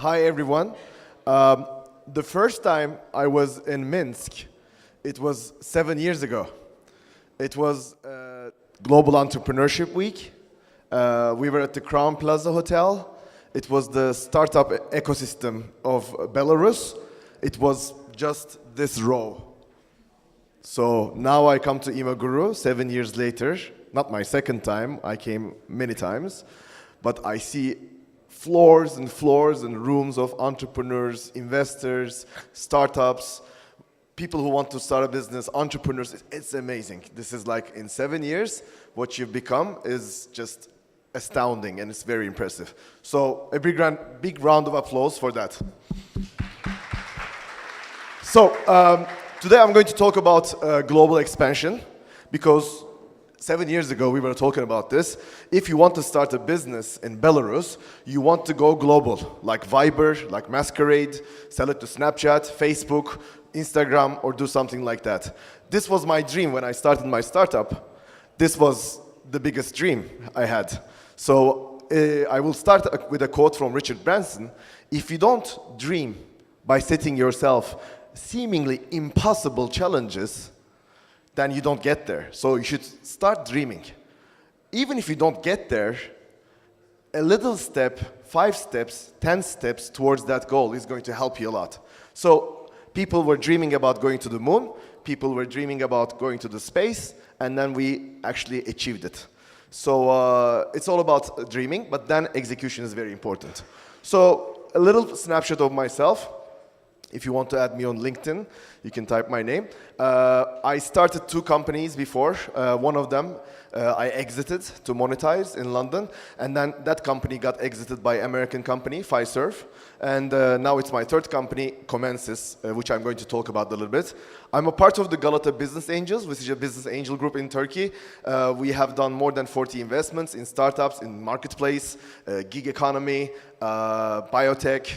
Hi, everyone. The first time I was in Minsk, it was 7 years ago. It was Global Entrepreneurship Week. We were at the Crown Plaza Hotel. It was the startup ecosystem of Belarus. It was just this row. So now I come to Imaguru 7 years later. Not my second time, I came many times. But I see floors and floors and rooms of entrepreneurs, investors, startups, people who want to start a business, entrepreneurs. It's amazing. This is like in 7 years, what you've become is just astounding and it's very impressive. So a big round of applause for that. So today I'm going to talk about global expansion because 7 years ago, we were talking about this. If you want to start a business in Belarus, you want to go global, like Viber, like Masquerade, sell it to Snapchat, Facebook, Instagram, or do something like that. This was my dream when I started my startup. This was the biggest dream I had. So I will start with a quote from Richard Branson. If you don't dream by setting yourself seemingly impossible challenges, then you don't get there. So you should start dreaming. Even if you don't get there, a little step, 5 steps, 10 steps towards that goal is going to help you a lot. So people were dreaming about going to the moon, people were dreaming about going to the space, and then we actually achieved it. So it's all about dreaming, but then execution is very important. So a little snapshot of myself. If you want to add me on LinkedIn, you can type my name. I started 2 companies before. One of them I exited to monetize in London. And then that company got exited by American company, Fiserv. And now it's my 3rd company, Commencis, which I'm going to talk about a little bit. I'm a part of the Galata Business Angels, which is a business angel group in Turkey. We have done more than 40 investments in startups, in marketplace, gig economy, biotech,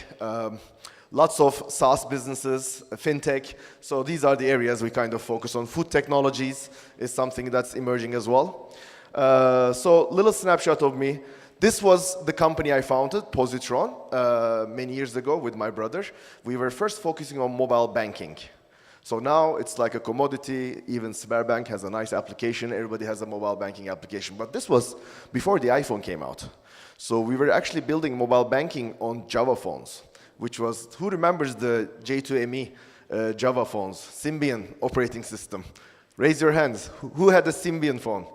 lots of SaaS businesses, fintech. So these are the areas we kind of focus on. Food technologies is something that's emerging as well. So little snapshot of me. This was the company I founded, Positron, many years ago with my brother. We were first focusing on mobile banking. So now it's like a commodity. Even Sberbank has a nice application. Everybody has a mobile banking application. But this was before the iPhone came out. So we were actually building mobile banking on Java phones, which was, who remembers the J2ME Java phones, Symbian operating system? Raise your hands. Who had a Symbian phone?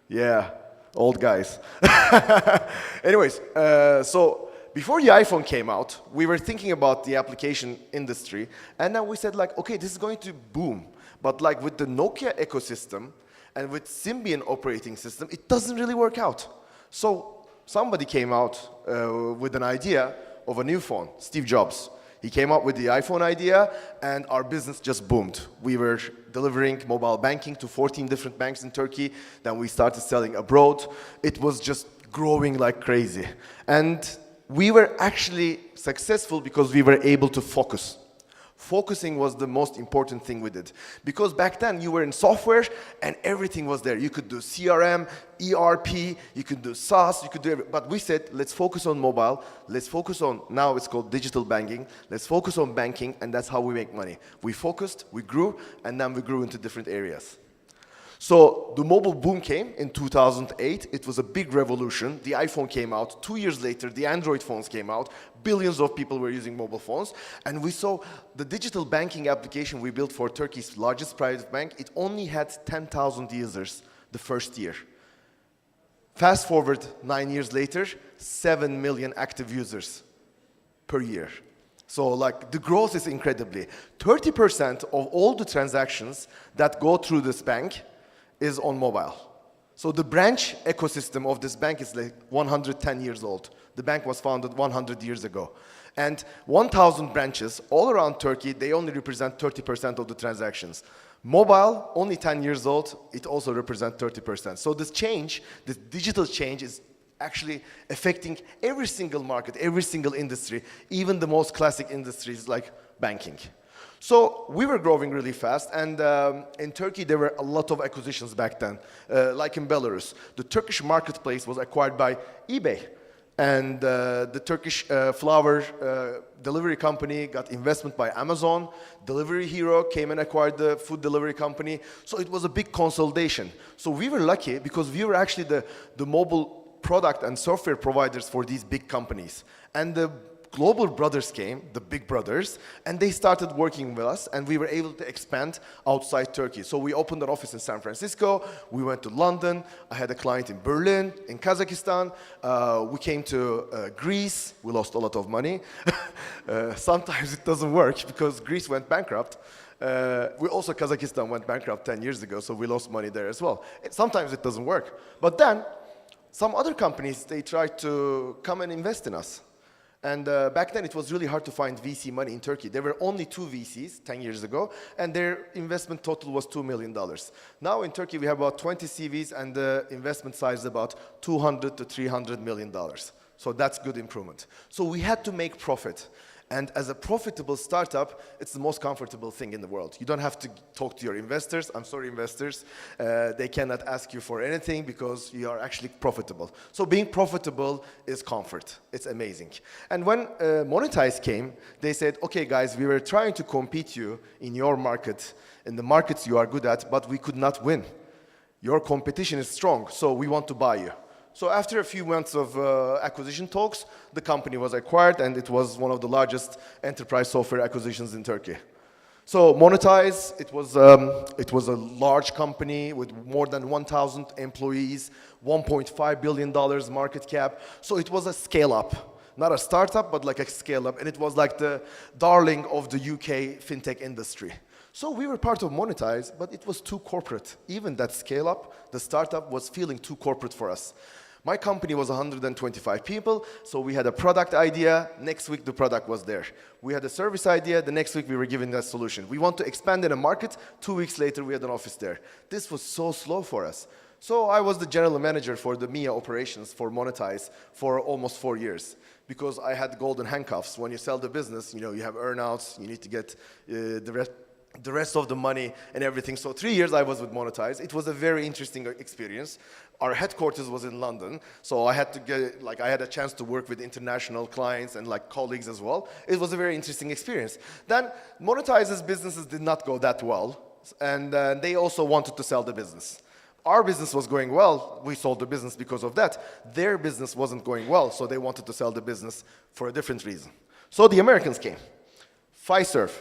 Yeah, old guys. Anyways, so before the iPhone came out, we were thinking about the application industry, and then we said like, okay, this is going to boom. But like with the Nokia ecosystem and with Symbian operating system, it doesn't really work out. So somebody came out with an idea of a new phone, Steve Jobs. He came up with the iPhone idea and our business just boomed. We were delivering mobile banking to 14 different banks in Turkey. Then we started selling abroad. It was just growing like crazy. And we were actually successful because we were able to focus. Focusing was the most important thing we did. Because back then you were in software and everything was there. You could do CRM, ERP, you could do SaaS, you could do everything. But we said, let's focus on mobile. Let's focus on, now it's called digital banking. Let's focus on banking and that's how we make money. We focused, we grew, and then we grew into different areas. So the mobile boom came in 2008. It was a big revolution. The iPhone came out. 2 years later, the Android phones came out. Billions of people were using mobile phones. And we saw the digital banking application we built for Turkey's largest private bank. It only had 10,000 users the first year. Fast forward 9 years later, 7 million active users per year. So like the growth is incredibly. 30% of all the transactions that go through this bank is on mobile. So the branch ecosystem of this bank is like 110 years old. The bank was founded 100 years ago. And 1,000 branches all around Turkey, they only represent 30% of the transactions. Mobile, only 10 years old, it also represents 30%. So this change, this digital change is actually affecting every single market, every single industry, even the most classic industries like banking. So we were growing really fast, and in Turkey there were a lot of acquisitions back then, like in Belarus. The Turkish marketplace was acquired by eBay, and the Turkish flour delivery company got investment by Amazon. Delivery Hero came and acquired the food delivery company. So it was a big consolidation. So we were lucky because we were actually the mobile product and software providers for these big companies. And the global brothers came, the big brothers, and they started working with us, and we were able to expand outside Turkey. So we opened an office in San Francisco, we went to London, I had a client in Berlin, in Kazakhstan, we came to Greece, we lost a lot of money. Sometimes it doesn't work because Greece went bankrupt. Kazakhstan went bankrupt 10 years ago, so we lost money there as well. Sometimes it doesn't work. But then, some other companies, they tried to come and invest in us. And back then, it was really hard to find VC money in Turkey. There were only 2 VCs 10 years ago, and their investment total was $2 million. Now in Turkey, we have about 20 CVs, and the investment size is about $200 to $300 million. So that's good improvement. So we had to make profit. And as a profitable startup, it's the most comfortable thing in the world. You don't have to talk to your investors. I'm sorry, investors. They cannot ask you for anything because you are actually profitable. So being profitable is comfort. It's amazing. And when Monetize came, they said, okay, guys, we were trying to compete you in your market, in the markets you are good at, but we could not win. Your competition is strong, so we want to buy you. So after a few months of acquisition talks, the company was acquired, and it was one of the largest enterprise software acquisitions in Turkey. So Monetize, it was a large company with more than 1,000 employees, $1.5 billion market cap. So it was a scale-up, not a startup, but like a scale-up, and it was like the darling of the UK fintech industry. So we were part of Monetize, but it was too corporate. Even that scale-up, the startup, was feeling too corporate for us. My company was 125 people, so we had a product idea. Next week, the product was there. We had a service idea. The next week, we were given that solution. We want to expand in a market. 2 weeks later, we had an office there. This was so slow for us. So I was the general manager for the MEA operations for Monetize for almost 4 years, because I had golden handcuffs. When you sell the business, you have earnouts. You need to get the rest of the money and everything. So 3 years I was with Monetize. It was a very interesting experience. Our headquarters was in London, so I had to I had a chance to work with international clients and colleagues as well. It was a very interesting experience. Then Monetize's businesses did not go that well, and they also wanted to sell the business. Our business was going well. We sold the business because of that. Their business wasn't going well, so they wanted to sell the business for a different reason. So the Americans came. Fiserv.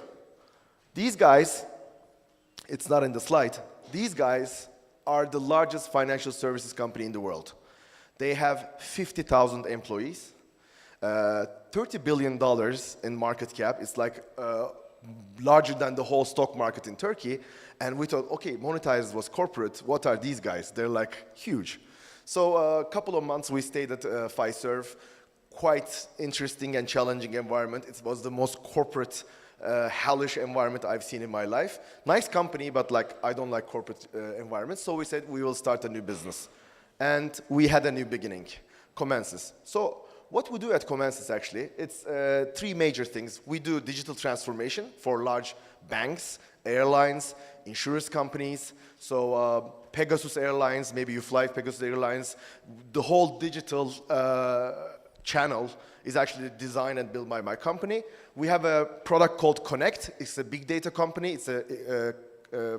These guys, it's not in the slide, these guys are the largest financial services company in the world. They have 50,000 employees, $30 billion in market cap. It's larger than the whole stock market in Turkey. And we thought, okay, Monetize was corporate. What are these guys? They're huge. So a couple of months we stayed at Fiserv. Quite interesting and challenging environment. It was the most corporate hellish environment I've seen in my life. Nice company, but I don't like corporate environments. So we said we will start a new business. And we had a new beginning, Commencis. So what we do at Commencis actually, it's 3 major things. We do digital transformation for large banks, airlines, insurance companies. So Pegasus Airlines, maybe you fly Pegasus Airlines. The whole digital channel is actually designed and built by my company. We have a product called Connect. It's a big data company. It's a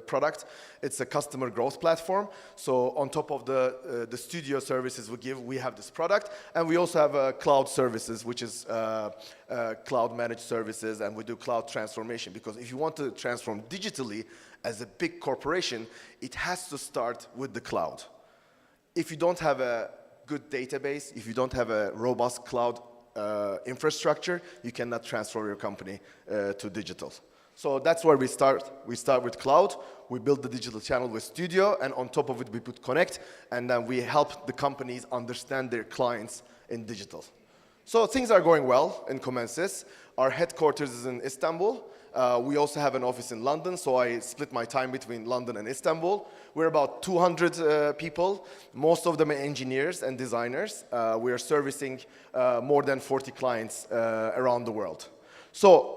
product. It's a customer growth platform. So on top of the studio services we give, we have this product. And we also have cloud services, which is cloud managed services, and we do cloud transformation. Because if you want to transform digitally as a big corporation, it has to start with the cloud. If you don't have a good database, if you don't have a robust cloud infrastructure, you cannot transfer your company to digital. So that's where we start. We start with cloud, we build the digital channel with Studio, and on top of it we put Connect, and then we help the companies understand their clients in digital. So things are going well in Commencis. Our headquarters is in Istanbul. We also have an office in London, so I split my time between London and Istanbul. We're about 200 people. Most of them are engineers and designers. We are servicing more than 40 clients around the world. So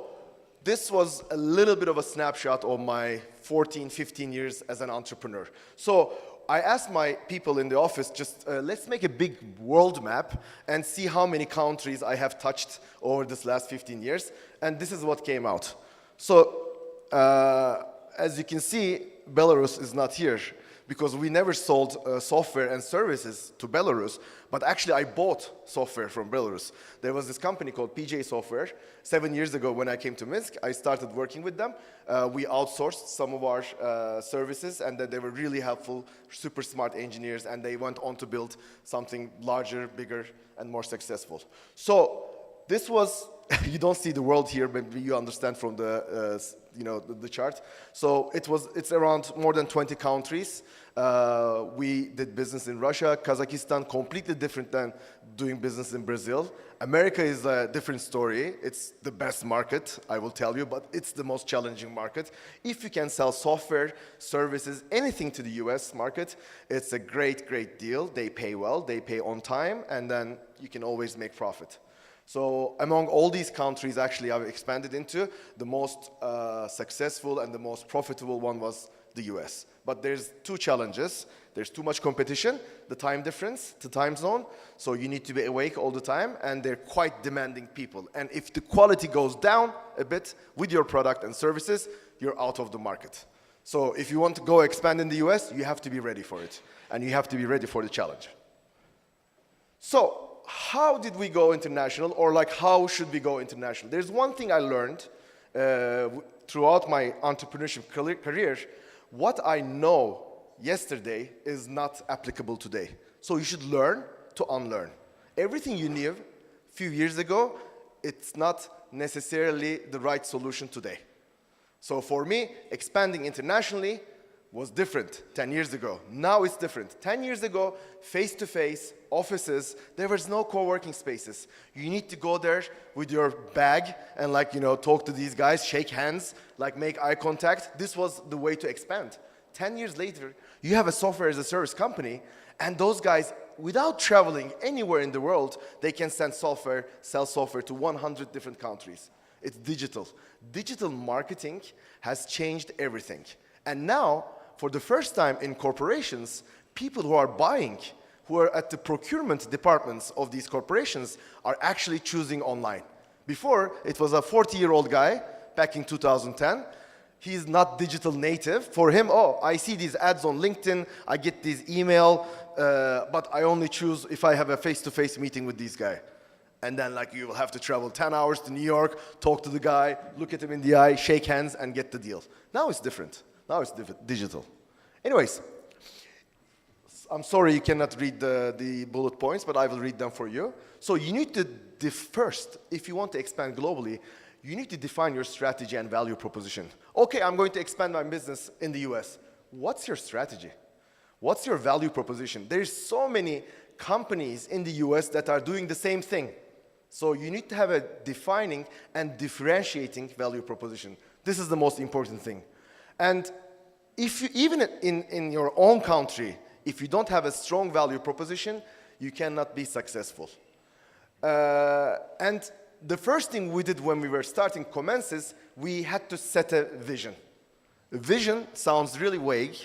this was a little bit of a snapshot of my 14, 15 years as an entrepreneur. So I asked my people in the office, just let's make a big world map and see how many countries I have touched over this last 15 years. And this is what came out. So as you can see, Belarus is not here because we never sold software and services to Belarus, but actually I bought software from Belarus. There was this company called PJ Software. 7 years ago when I came to Minsk, I started working with them. We outsourced some of our services, and then they were really helpful, super smart engineers, and they went on to build something larger, bigger, and more successful. So this was, you don't see the world here, but you understand from the, the chart. So it's around more than 20 countries. We did business in Russia, Kazakhstan, completely different than doing business in Brazil. America is a different story. It's the best market, I will tell you, but it's the most challenging market. If you can sell software, services, anything to the US market, it's a great, great deal. They pay well, they pay on time, and then you can always make profit. So among all these countries, actually, I've expanded into, the most successful and the most profitable one was the US. But there's two challenges. There's too much competition, the time difference, the time zone, so you need to be awake all the time, and they're quite demanding people. And if the quality goes down a bit with your product and services, you're out of the market. So if you want to go expand in the US, you have to be ready for it, and you have to be ready for the challenge. So how did we go international, or like how should we go international? There's one thing I learned throughout my entrepreneurship career. What I know yesterday is not applicable today. So you should learn to unlearn. Everything you knew a few years ago, it's not necessarily the right solution today. So for me, expanding internationally was different 10 years ago. Now it's different. 10 years ago, face-to-face, offices, there was no co-working spaces. You need to go there with your bag and talk to these guys, shake hands, make eye contact. This was the way to expand. 10 years later, you have a software as a service company, and those guys, without traveling anywhere in the world, they can sell software to 100 different countries. It's digital. Digital marketing has changed everything. And now, for the first time in corporations, people who are buying, who are at the procurement departments of these corporations, are actually choosing online. Before, it was a 40-year-old guy back in 2010. He's not digital native. For him, I see these ads on LinkedIn, I get these email, but I only choose if I have a face-to-face meeting with this guy. And then you will have to travel 10 hours to New York, talk to the guy, look at him in the eye, shake hands, and get the deal. Now it's different. Now it's digital. Anyways, I'm sorry you cannot read the bullet points, but I will read them for you. So you need to first, if you want to expand globally, you need to define your strategy and value proposition. Okay, I'm going to expand my business in the US. What's your strategy? What's your value proposition? There's so many companies in the US that are doing the same thing. So you need to have a defining and differentiating value proposition. This is the most important thing. And if you, even in your own country, if you don't have a strong value proposition, you cannot be successful. And the first thing we did when we were starting Commencis, we had to set a vision. A vision sounds really vague,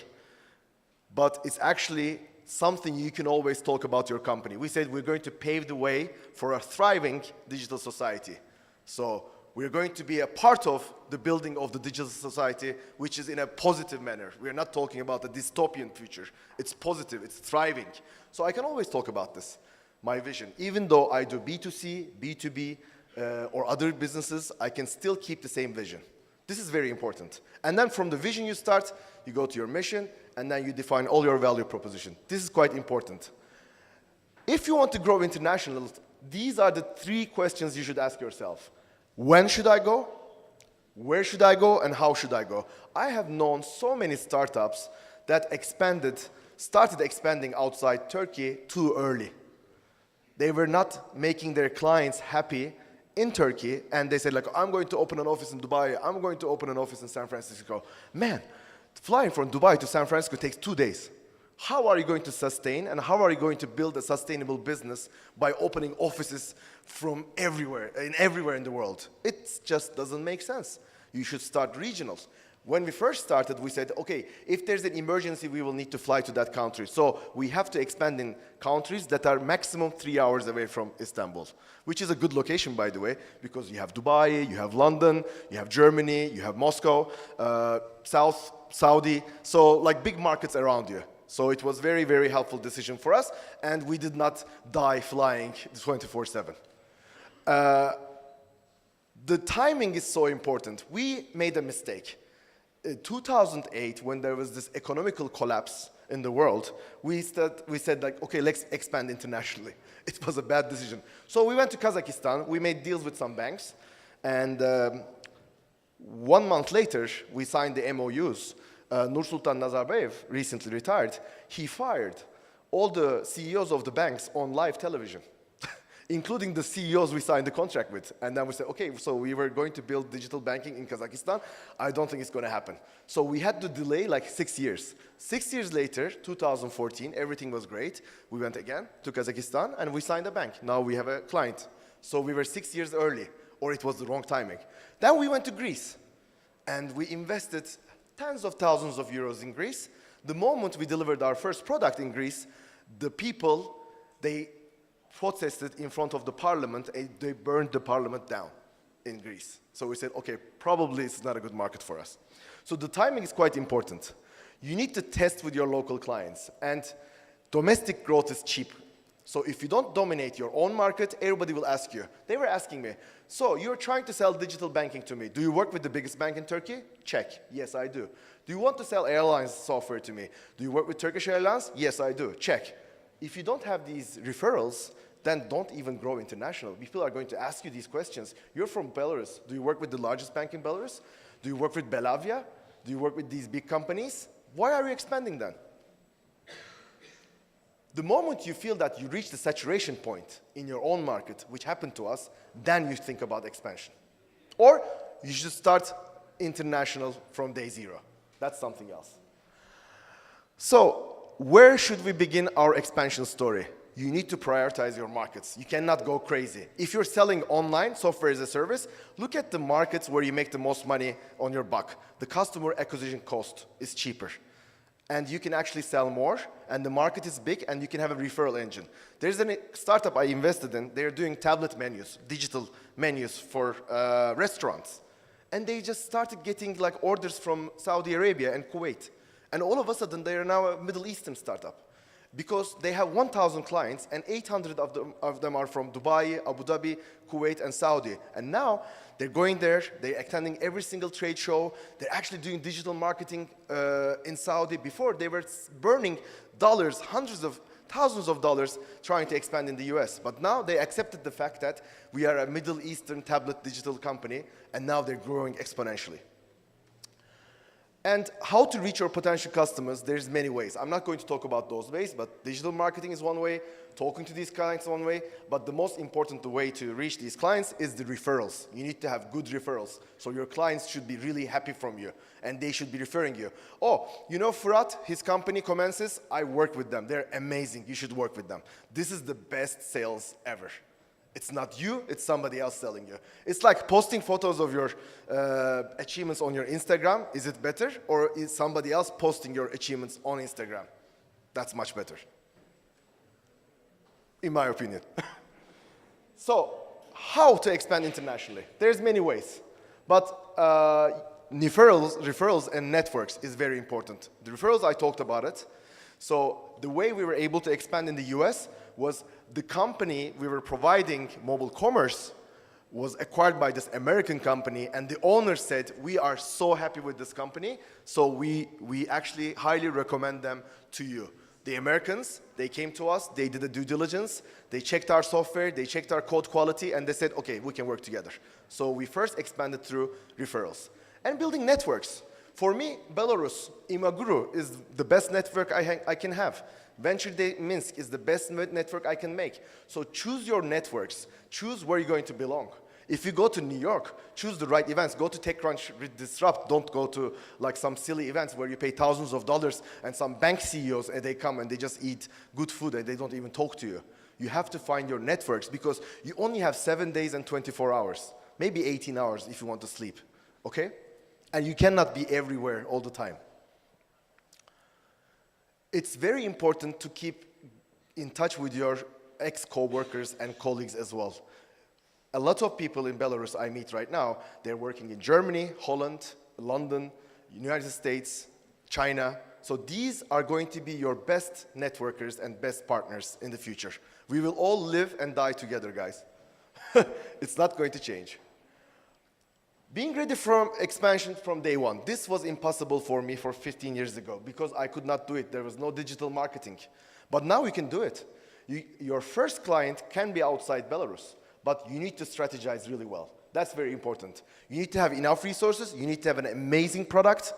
but it's actually something you can always talk about your company. We said we're going to pave the way for a thriving digital society. So we're going to be a part of the building of the digital society, which is in a positive manner. We're not talking about a dystopian future. It's positive, it's thriving. So I can always talk about this, my vision. Even though I do B2C, B2B, or other businesses, I can still keep the same vision. This is very important. And then from the vision you start, you go to your mission, and then you define all your value proposition. This is quite important. If you want to grow international, these are the 3 questions you should ask yourself. When should I go? Where should I go? And how should I go? I have known so many startups that started expanding outside Turkey too early. They were not making their clients happy in Turkey, and they said, I'm going to open an office in Dubai, I'm going to open an office in San Francisco. Man, flying from Dubai to San Francisco takes 2 days. How are you going to sustain, and how are you going to build a sustainable business by opening offices from everywhere in the world? It just doesn't make sense. You should start regional. When we first started, we said, okay, if there's an emergency, we will need to fly to that country. So we have to expand in countries that are maximum 3 hours away from Istanbul, which is a good location, by the way, because you have Dubai, you have London, you have Germany, you have Moscow, South Saudi, so like big markets around you. So it was very, very helpful decision for us, and we did not die flying 24/7. The timing is so important. We made a mistake. In 2008, when there was this economical collapse in the world, we said like, okay, let's expand internationally. It was a bad decision. So we went to Kazakhstan, we made deals with some banks, and 1 month later, we signed the MOUs. Nursultan Nazarbayev recently retired. He fired all the CEOs of the banks on live television, including the CEOs we signed the contract with. And then we said, okay, so we were going to build digital banking in Kazakhstan. I don't think it's going to happen. So we had to delay like 6 years. 6 years later, 2014, everything was great. We went again to Kazakhstan and we signed a bank. Now we have a client. So we were 6 years early, or it was the wrong timing. Then we went to Greece and we invested tens of thousands of euros in Greece. The moment we delivered our first product in Greece, the people, they protested in front of the parliament and they burned the parliament down in Greece. So we said, okay, probably it's not a good market for us. So the timing is quite important. You need to test with your local clients, and domestic growth is cheap. So if you don't dominate your own market, everybody will ask you. They were asking me, so you're trying to sell digital banking to me. Do you work with the biggest bank in Turkey? Check. Yes, I do. Do you want to sell airlines software to me? Do you work with Turkish Airlines? Yes, I do. Check. If you don't have these referrals, then don't even grow international. People are going to ask you these questions. You're from Belarus. Do you work with the largest bank in Belarus? Do you work with Belavia? Do you work with these big companies? Why are you expanding then? The moment you feel that you reach the saturation point in your own market, which happened to us, then you think about expansion. Or you should start international from day zero. That's something else. So where should we begin our expansion story? You need to prioritize your markets. You cannot go crazy. If you're selling online, software as a service, look at the markets where you make the most money on your buck. The customer acquisition cost is cheaper. And you can actually sell more, and the market is big, and you can have a referral engine. There's a startup I invested in. They're doing tablet menus, digital menus for restaurants. And they just started getting like orders from Saudi Arabia and Kuwait. And all of a sudden, they are now a Middle Eastern startup, because they have 1,000 clients, and 800 of them are from Dubai, Abu Dhabi, Kuwait, and Saudi. And now they're going there, they're attending every single trade show, they're actually doing digital marketing in Saudi. Before, they were burning dollars, hundreds of thousands of dollars trying to expand in the US. But now they accepted the fact that we are a Middle Eastern tablet digital company, and now they're growing exponentially. And how to reach your potential customers, there's many ways. I'm not going to talk about those ways, but digital marketing is one way, talking to these clients is one way, but the most important way to reach these clients is the referrals. You need to have good referrals. So your clients should be really happy from you, and they should be referring you. Oh, you know Firat, his company Commencis, I work with them. They're amazing. You should work with them. This is the best sales ever. It's not you, it's somebody else selling you. It's like posting photos of your achievements on your Instagram. Is it better? Or is somebody else posting your achievements on Instagram? That's much better, in my opinion. So, how to expand internationally? There's many ways. But referrals and networks is very important. The referrals, I talked about it. So the way we were able to expand in the US was the company we were providing mobile commerce was acquired by this American company, and the owner said, we are so happy with this company, so we actually highly recommend them to you. The Americans, they came to us, they did a due diligence, they checked our software, they checked our code quality, and they said, okay, we can work together. So we first expanded through referrals. And building networks. For me, Belarus, Imaguru is the best network I can have. Venture Day Minsk is the best network I can make. So choose your networks. Choose where you're going to belong. If you go to New York, choose the right events. Go to TechCrunch, Disrupt. Don't go to like some silly events where you pay thousands of dollars and some bank CEOs and they come and they just eat good food and they don't even talk to you. You have to find your networks because you only have 7 days and 24 hours. Maybe 18 hours if you want to sleep. Okay? And you cannot be everywhere all the time. It's very important to keep in touch with your ex-co-workers and colleagues as well. A lot of people in Belarus I meet right now, they're working in Germany, Holland, London, United States, China. So these are going to be your best networkers and best partners in the future. We will all live and die together, guys. It's not going to change. Being ready for expansion from day one. This was impossible for me for 15 years ago because I could not do it. There was no digital marketing. But now you can do it. Your first client can be outside Belarus, but you need to strategize really well. That's very important. You need to have enough resources. You need to have an amazing product.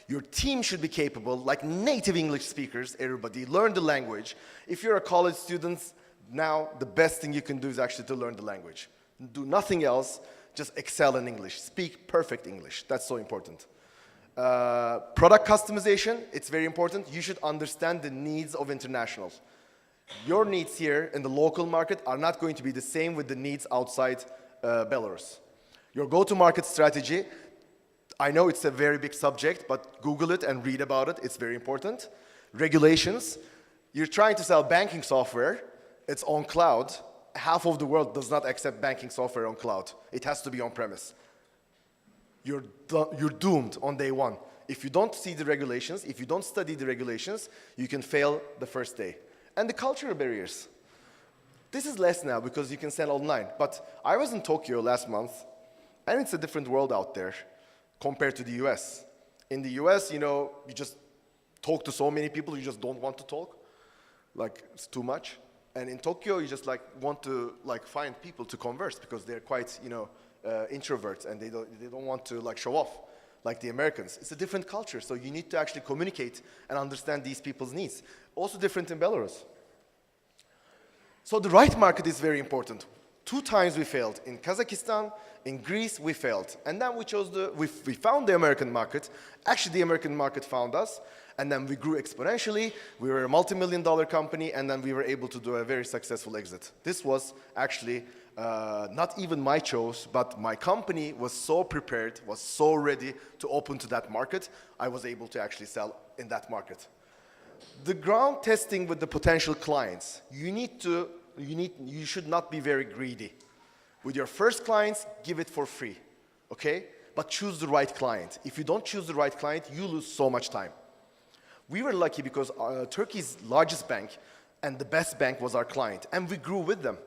Your team should be capable, like native English speakers, everybody. Learn the language. If you're a college student, now the best thing you can do is actually to learn the language. Do nothing else. Just excel in English. Speak perfect English. That's so important. Product customization, it's very important. You should understand the needs of internationals. Your needs here in the local market are not going to be the same with the needs outside Belarus. Your go-to-market strategy, I know it's a very big subject, but Google it and read about it. It's very important. Regulations, you're trying to sell banking software. It's on cloud. Half of the world does not accept banking software on cloud. It has to be on-premise. You're doomed on day one. If you don't see the regulations, if you don't study the regulations, you can fail the first day. And the cultural barriers. This is less now because you can sell online. But I was in Tokyo last month, and it's a different world out there compared to the US. In the US, you know, you just talk to so many people, you just don't want to talk. Like, it's too much. And in Tokyo, you just want to find people to converse because they're quite, introverts and they don't want to show off like the Americans. It's a different culture, so you need to actually communicate and understand these people's needs. Also different in Belarus. So the right market is very important. 2 times we failed. In Kazakhstan, in Greece, we failed. And then we found the American market. Actually, the American market found us. And then we grew exponentially. We were a multi-million-dollar company, and then we were able to do a very successful exit. This was actually not even my choice, but my company was so prepared, was so ready to open to that market. I was able to actually sell in that market. The ground testing with the potential clients. You should not be very greedy. With your first clients, give it for free, okay? But choose the right client. If you don't choose the right client, you lose so much time. We were lucky because Turkey's largest bank and the best bank was our client, and we grew with them.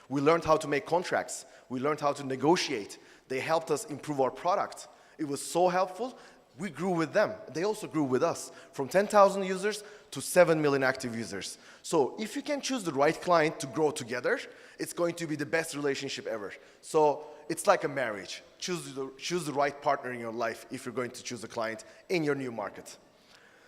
We learned how to make contracts. We learned how to negotiate. They helped us improve our product. It was so helpful. We grew with them. They also grew with us, from 10,000 users to 7 million active users. So if you can choose the right client to grow together, it's going to be the best relationship ever. So it's like a marriage. Choose the right partner in your life if you're going to choose a client in your new market.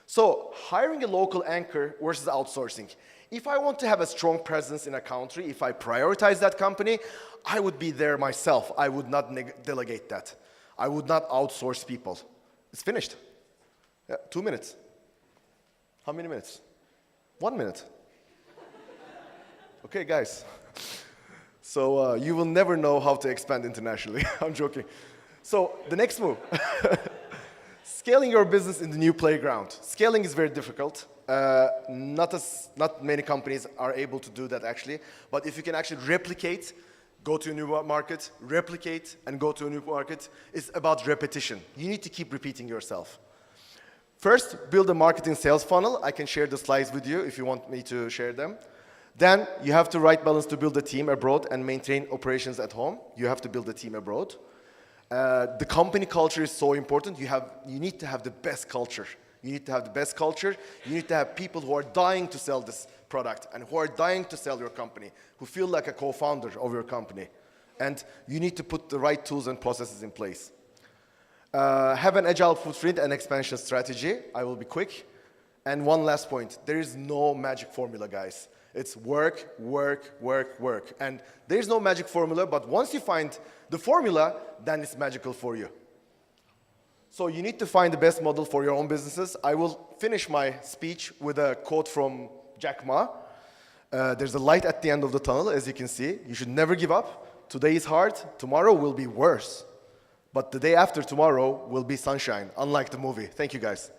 So hiring a local anchor versus outsourcing. If I want to have a strong presence in a country, if I prioritize that company, I would be there myself. I would not delegate that. I would not outsource people. It's finished. Yeah, 2 minutes. How many minutes? 1 minute. Okay, guys. So you will never know how to expand internationally. I'm joking. So the next move. Scaling your business in the new playground. Scaling is very difficult. Not many companies are able to do that actually. But if you can actually replicate, go to a new market, replicate, and go to a new market, it's about repetition. You need to keep repeating yourself. First, build a marketing sales funnel. I can share the slides with you if you want me to share them. Then you have the right balance to build a team abroad and maintain operations at home. You have to build a team abroad. The company culture is so important. You need to have the best culture. You need to have the best culture. You need to have people who are dying to sell this product and who are dying to sell your company, who feel like a co-founder of your company. And you need to put the right tools and processes in place. Have an agile footprint and expansion strategy. I will be quick. And one last point. There is no magic formula, guys. It's work, work, work, work. And there's no magic formula, but once you find the formula, then it's magical for you. So you need to find the best model for your own businesses. I will finish my speech with a quote from Jack Ma. There's a light at the end of the tunnel, as you can see. You should never give up. Today is hard. Tomorrow will be worse. but the day after tomorrow will be sunshine, unlike the movie. Thank you, guys.